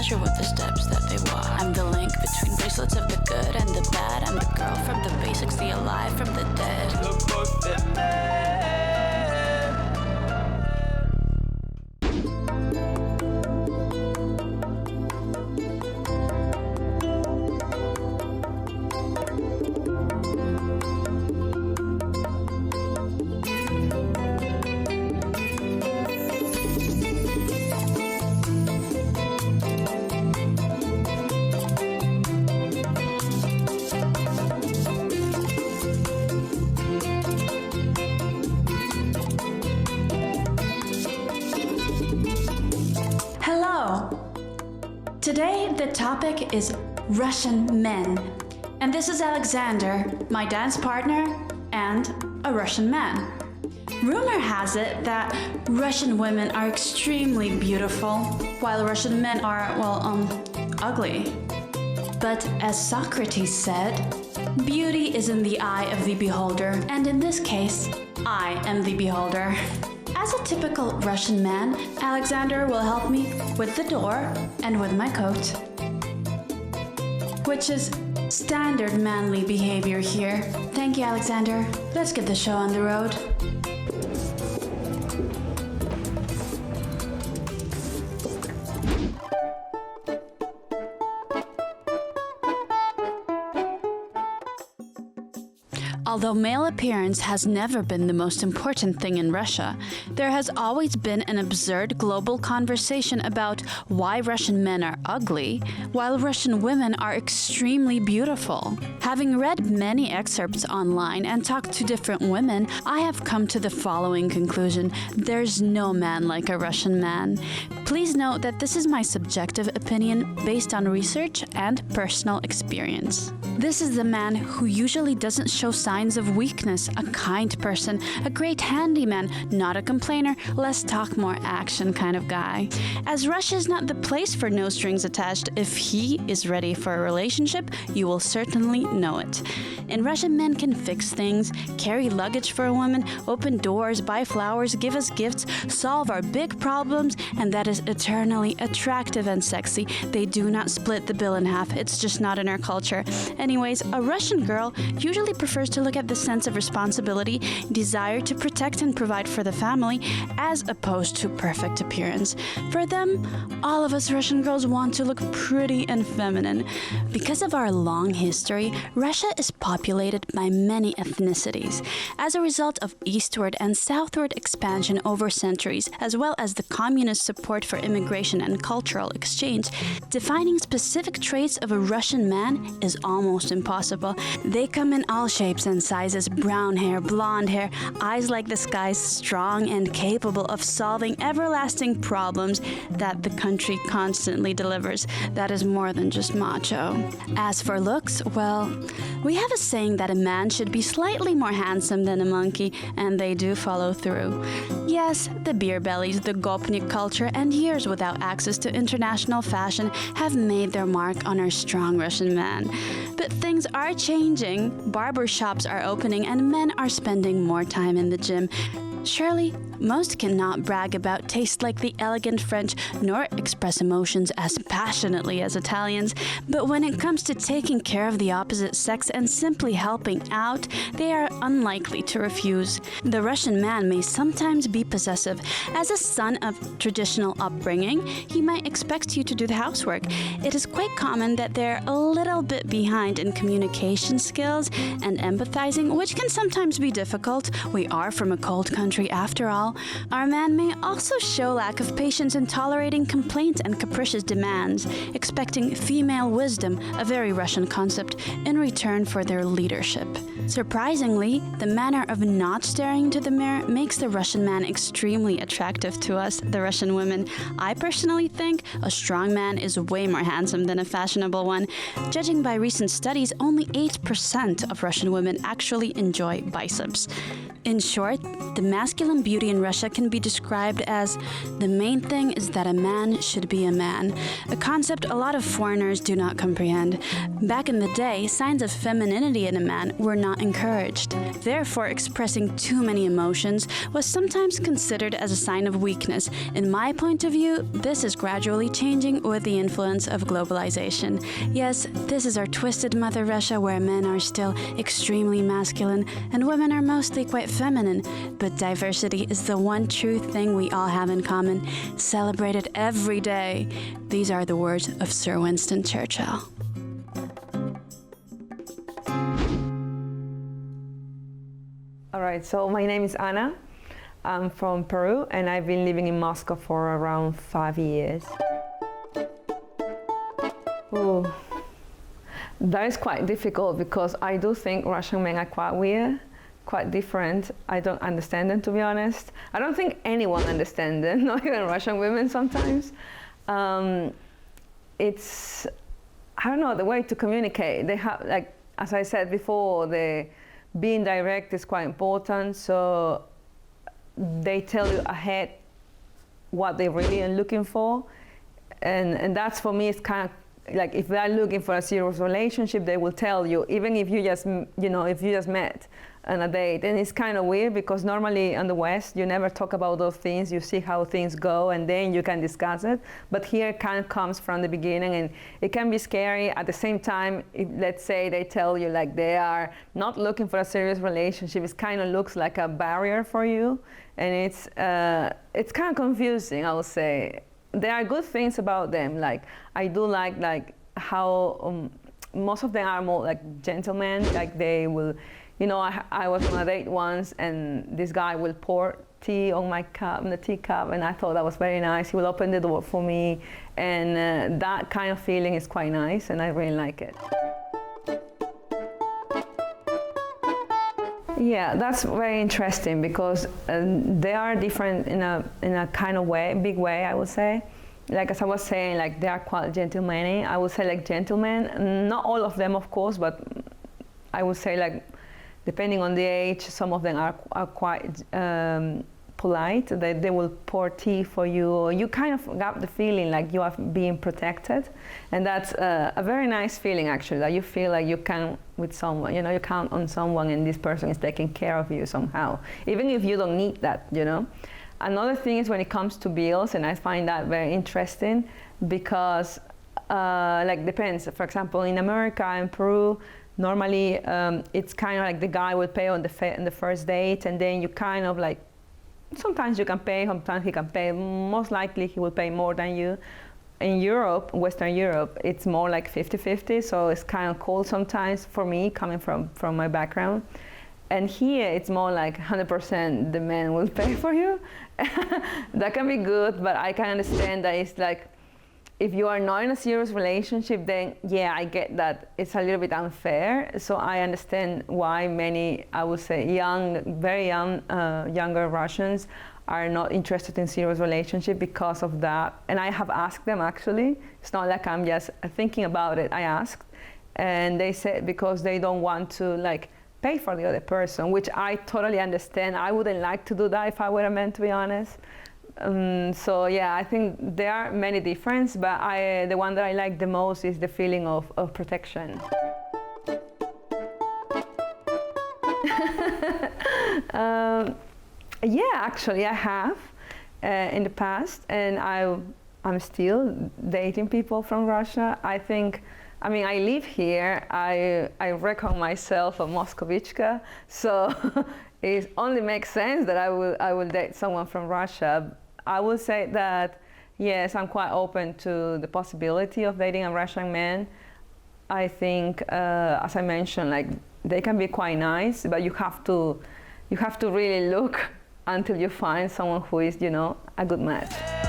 pleasure with the steps that they walk. I'm the link between bracelets of the good and the bad. I'm the girl from the basics, the alive from the dead. Today, the topic is Russian men. And this is Alexander, my dance partner, and a Russian man. Rumor has it that Russian women are extremely beautiful, while Russian men are, ugly. But as Socrates said, beauty is in the eye of the beholder, and in this case, I am the beholder. As a typical Russian man, Alexander will help me with the door and with my coat, which is standard manly behavior here. Thank you, Alexander. Let's get the show on the road. Although male appearance has never been the most important thing in Russia, there has always been an absurd global conversation about why Russian men are ugly, while Russian women are extremely beautiful. Having read many excerpts online and talked to different women, I have come to the following conclusion: there's no man like a Russian man. Please note that this is my subjective opinion based on research and personal experience. This is the man who usually doesn't show signs of weakness, a kind person, a great handyman, not a complainer, less talk, more action kind of guy. As Russia is not the place for no strings attached, if he is ready for a relationship, you will certainly know it. In Russia, men can fix things, carry luggage for a woman, open doors, buy flowers, give us gifts, solve our big problems, and that is eternally attractive and sexy. They do not split the bill in half. It's just not in our culture. Anyways, a Russian girl usually prefers to look at the sense of responsibility, desire to protect and provide for the family, as opposed to perfect appearance. For them, all of us Russian girls want to look pretty and feminine. Because of our long history, Russia is populated by many ethnicities. As a result of eastward and southward expansion over centuries, as well as the communist support for immigration and cultural exchange, defining specific traits of a Russian man is almost impossible. They come in all shapes and sizes: brown hair, blonde hair, eyes like the skies, strong and capable of solving everlasting problems that the country constantly delivers. That is more than just macho. As for looks, well, we have a saying that a man should be slightly more handsome than a monkey, and they do follow through. Yes, the beer bellies, the gopnik culture, and years without access to international fashion have made their mark on our strong Russian man. But things are changing. Barber shops are opening and men are spending more time in the gym. Surely, most cannot brag about taste like the elegant French, nor express emotions as passionately as Italians, but when it comes to taking care of the opposite sex and simply helping out, they are unlikely to refuse. The Russian man may sometimes be possessive. As a son of traditional upbringing, he might expect you to do the housework. It is quite common that they're a little bit behind in communication skills and empathizing, which can sometimes be difficult. We are from a cold country after all. Our man may also show lack of patience in tolerating complaints and capricious demands, expecting female wisdom, a very Russian concept, in return for their leadership. Surprisingly, the manner of not staring into the mirror makes the Russian man extremely attractive to us, the Russian women. I personally think a strong man is way more handsome than a fashionable one. Judging by recent studies, only 8% of Russian women actually enjoy biceps. In short, the masculine beauty in in Russia can be described as the main thing is that a man should be a man, a concept a lot of foreigners do not comprehend. Back in the day, signs of femininity in a man were not encouraged. Therefore, expressing too many emotions was sometimes considered as a sign of weakness. In my point of view, this is gradually changing with the influence of globalization. Yes, this is our twisted Mother Russia where men are still extremely masculine and women are mostly quite feminine, but diversity is the one true thing we all have in common. Celebrate it every day. These are the words of Sir Winston Churchill. All right, so my name is Anna. I'm from Peru and I've been living in Moscow for around 5 years. Ooh. That is quite difficult because I do think Russian men are quite weird, quite different. I don't understand them, to be honest. I don't think anyone understands them, not even Russian women sometimes. It's, I don't know, the way to communicate. They have, like, as I said before, being direct is quite important. So they tell you ahead what they really are looking for. And that's, for me, it's kind of, like, if they're looking for a serious relationship, they will tell you, even if you just, if you just met on a date. And it's kind of weird because normally in the West, you never talk about those things. You see how things go and then you can discuss it. But here it kind of comes from the beginning and it can be scary. At the same time, if, let's say they tell you like they are not looking for a serious relationship, it kind of looks like a barrier for you. And it's kind of confusing, I would say. There are good things about them. Like, I do like how most of them are more like gentlemen. Like, they will, I was on a date once and this guy will pour tea on my cup, in the teacup, and I thought that was very nice. He will open the door for me, and that kind of feeling is quite nice, and I really like it. Yeah, that's very interesting because they are different in a kind of way, big way, I would say. Like, as I was saying, like, they are quite gentlemanly. I would say like gentlemen, not all of them, of course, but I would say, like, depending on the age, some of them are quite polite. They will pour tea for you. You kind of got the feeling like you are being protected, and that's a very nice feeling, actually, that you feel like you can with someone. You count on someone and this person is taking care of you somehow, even if you don't need that. Another thing is when it comes to bills, and I find that very interesting because like, depends. For example, in America and Peru, normally it's kind of like the guy will pay on the first date, and then you kind of like, sometimes you can pay, sometimes he can pay. Most likely he will pay more than you. In Europe, Western Europe, it's more like 50-50, so it's kind of cool sometimes for me, coming from my background. And here it's more like 100% the man will pay for you. That can be good, but I can understand that it's like, if you are not in a serious relationship, then yeah, I get that it's a little bit unfair. So I understand why many, I would say, very young, younger Russians are not interested in serious relationship because of that. And I have asked them, actually. It's not like I'm just thinking about it. I asked, and they said because they don't want to like pay for the other person, which I totally understand. I wouldn't like to do that if I were a man, to be honest. So yeah, I think there are many differences, but the one that I like the most is the feeling of protection. Yeah, actually I have in the past, and I'm still dating people from Russia. I mean, I live here. I reckon myself a Moscovichka, so it only makes sense that I will date someone from Russia. I will say that, yes, I'm quite open to the possibility of dating a Russian man. I think, as I mentioned, like, they can be quite nice, but you have to really look until you find someone who is, a good match.